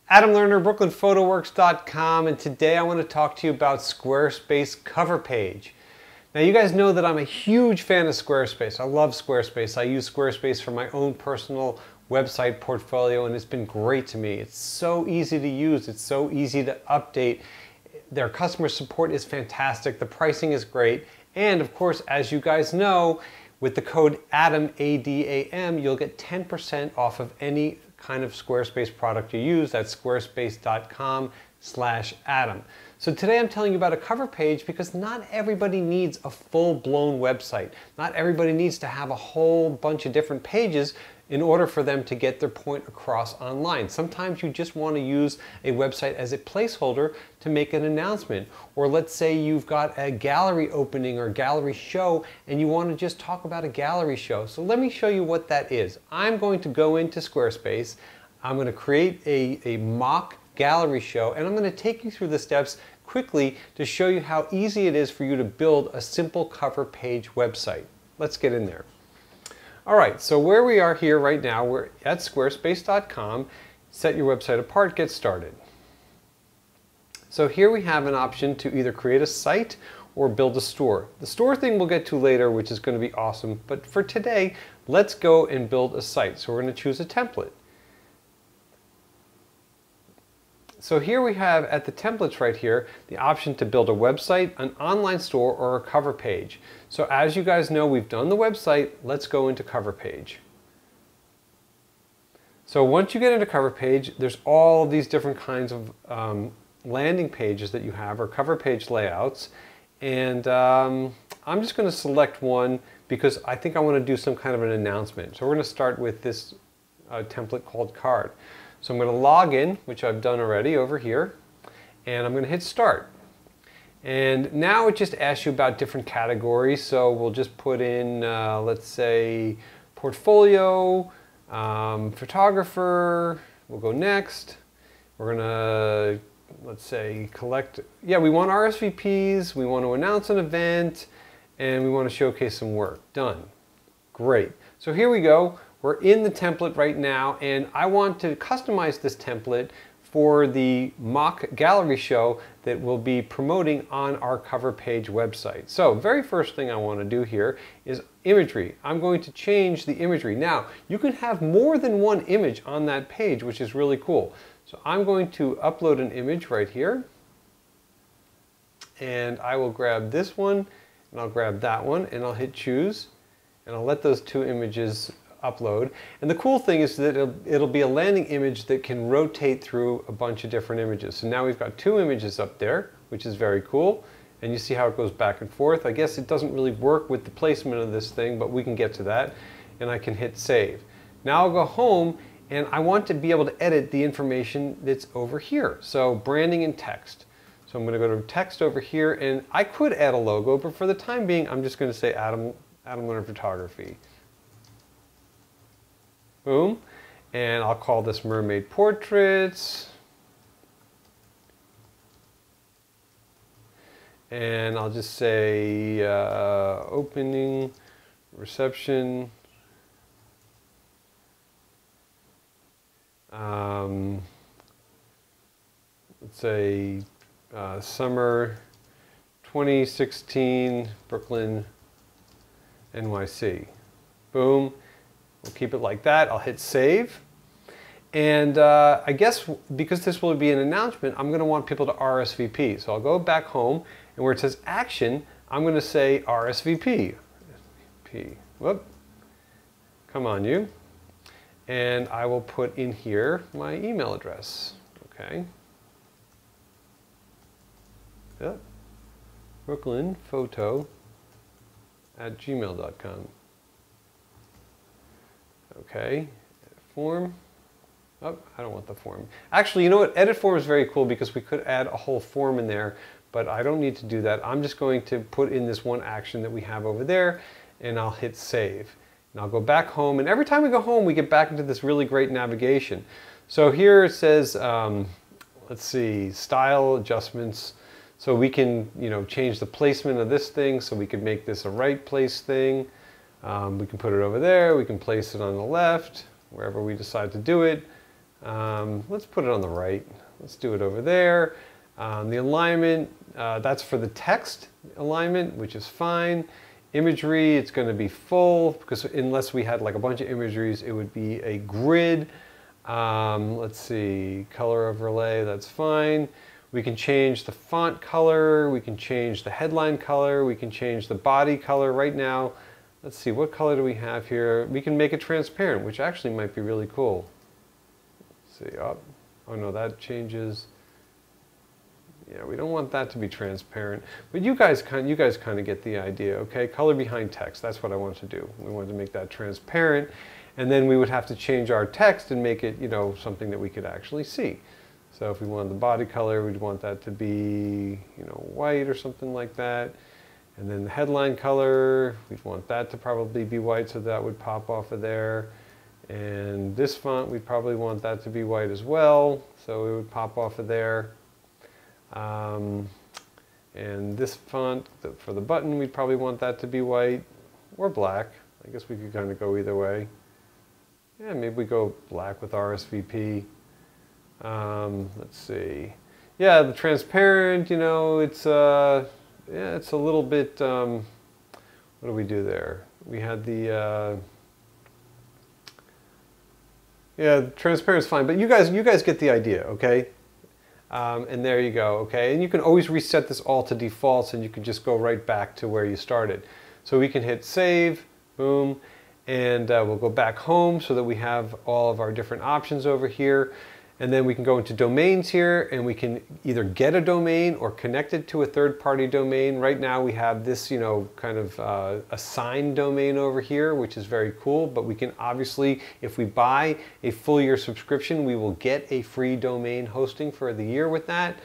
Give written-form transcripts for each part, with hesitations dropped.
Adam Lerner, BrooklynPhotoworks.com, and today I want to talk to you about Squarespace cover page. Now you guys know that I'm a huge fan of Squarespace. I love Squarespace. I use Squarespace for my own personal website portfolio and it's been great to me. It's so easy to use. It's so easy to update. Their customer support is fantastic. The pricing is great. And of course, as you guys know, with the code ADAM, A-D-A-M, you'll get 10% off of any kind of Squarespace product you use. That's squarespace.com/Adam. So today I'm telling you about a cover page because not everybody needs a full-blown website. Not everybody needs to have a whole bunch of different pages in order for them to get their point across online. Sometimes you just want to use a website as a placeholder to make an announcement. Or let's say you've got a gallery opening or gallery show and you want to just talk about a gallery show. So let me show you what that is. I'm going to go into Squarespace. I'm going to create a mock gallery show and I'm going to take you through the steps quickly to show you how easy it is for you to build a simple cover page website. Let's get in there. Alright, so where we are here right now, we're at squarespace.com. Set your website apart, get started. So here we have an option to either create a site or build a store. The store thing we'll get to later, which is going to be awesome, but for today, let's go and build a site. So we're going to choose a template. So here we have at the templates right here the option to build a website, an online store, or a cover page. So as you guys know, we've done the website. Let's go into cover page. So once you get into cover page, there's all of these different kinds of landing pages that you have, or cover page layouts. And I'm just going to select one because I think I want to do some kind of an announcement. So we're going to start with this template called card. So I'm going to log in, which I've done already over here, and I'm going to hit start. And now it just asks you about different categories. So we'll just put in, let's say, portfolio, photographer. We'll go next. We're going to, let's say, collect. Yeah, we want RSVPs. We want to announce an event, and we want to showcase some work. Done. Great. So here we go. We're in the template right now, and I want to customize this template for the mock gallery show that we'll be promoting on our cover page website. So very first thing I want to do here is imagery. I'm going to change the imagery. Now, you can have more than one image on that page, which is really cool. So I'm going to upload an image right here, and I will grab this one, and I'll grab that one, and I'll hit choose, and I'll let those two images upload. And the cool thing is that it'll be a landing image that can rotate through a bunch of different images. So now we've got two images up there, which is very cool. And you see how it goes back and forth. I guess it doesn't really work with the placement of this thing, but we can get to that. And I can hit save. Now I'll go home and I want to be able to edit the information that's over here. So branding and text. So I'm going to go to text over here, and I could add a logo, but for the time being, I'm just going to say Adam Lerner Photography. Boom. And I'll call this Mermaid Portraits. And I'll just say opening, reception. Let's say summer 2016, Brooklyn, NYC. Boom. We'll keep it like that. I'll hit save. And I guess because this will be an announcement, I'm going to want people to RSVP. So I'll go back home, and where it says action, I'm going to say RSVP. Whoop. Come on, you. And I will put in here my email address. Okay. Yep. BrooklynPhoto@gmail.com. Okay, form. Oh, I don't want the form. Actually, you know what? Edit form is very cool because we could add a whole form in there, but I don't need to do that. I'm just going to put in this one action that we have over there, and I'll hit save. And I'll go back home, and every time we go home, we get back into this really great navigation. So here it says, let's see, style adjustments. So we can, change the placement of this thing, so we could make this a right place thing. We can put it over there, we can place it on the left, wherever we decide to do it. Let's put it on the right. Let's do it over there. The alignment, that's for the text alignment, which is fine. Imagery, it's going to be full, because unless we had like a bunch of imageries, it would be a grid. Let's see, color overlay, that's fine. We can change the font color, we can change the headline color, we can change the body color. Right now, let's see, what color do we have here? We can make it transparent, which actually might be really cool. Let's see, oh no, that changes. Yeah, we don't want that to be transparent, but you guys kind of get the idea, okay? Color behind text, that's what I want to do. We wanted to make that transparent, and then we would have to change our text and make it, you know, something that we could actually see. So if we wanted the body color, we'd want that to be, you know, white or something like that. And then the headline color, we'd want that to probably be white, so that would pop off of there. And this font, we'd probably want that to be white as well, so it would pop off of there. And this font, for the button, we'd probably want that to be white or black. I guess we could kind of go either way. Yeah, maybe we go black with RSVP. Let's see. Yeah, the transparent, you know, it's yeah, it's a little bit, what do we do there? We had the, yeah, transparent is fine, but you guys get the idea, okay? And there you go, okay? And you can always reset this all to defaults, and you can just go right back to where you started. So we can hit save, boom, and we'll go back home so that we have all of our different options over here. And then we can go into domains here, and we can either get a domain or connect it to a third-party domain. Right now we have this, you know, kind of assigned domain over here, which is very cool, but we can obviously, if we buy a full year subscription, we will get a free domain hosting for the year with that.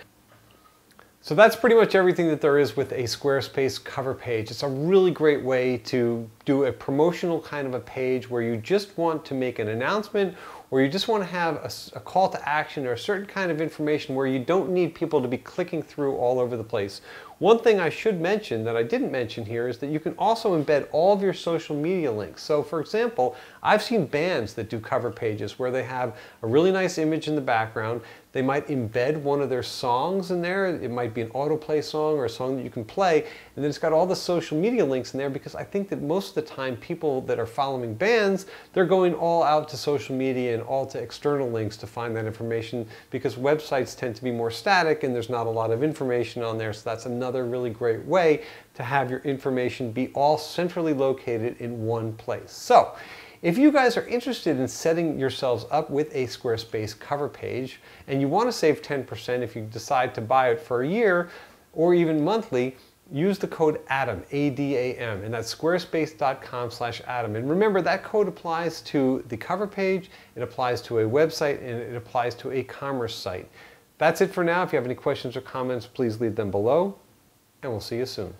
So that's pretty much everything that there is with a Squarespace cover page. It's a really great way to do a promotional kind of a page where you just want to make an announcement, or you just want to have a call to action or a certain kind of information where you don't need people to be clicking through all over the place. One thing I should mention that I didn't mention here is that you can also embed all of your social media links. So for example, I've seen bands that do cover pages where they have a really nice image in the background. They might embed one of their songs in there. It might be an autoplay song or a song that you can play, and then it's got all the social media links in there, because I think that most of the time people that are following bands, they're going all out to social media and all to external links to find that information, because websites tend to be more static and there's not a lot of information on there. So that's another really great way to have your information be all centrally located in one place. So if you guys are interested in setting yourselves up with a Squarespace cover page, and you want to save 10% if you decide to buy it for a year or even monthly, use the code ADAM, A-D-A-M, and that's squarespace.com/Adam. And remember, that code applies to the cover page, it applies to a website, and it applies to a commerce site. That's it for now. If you have any questions or comments, please leave them below, and we'll see you soon.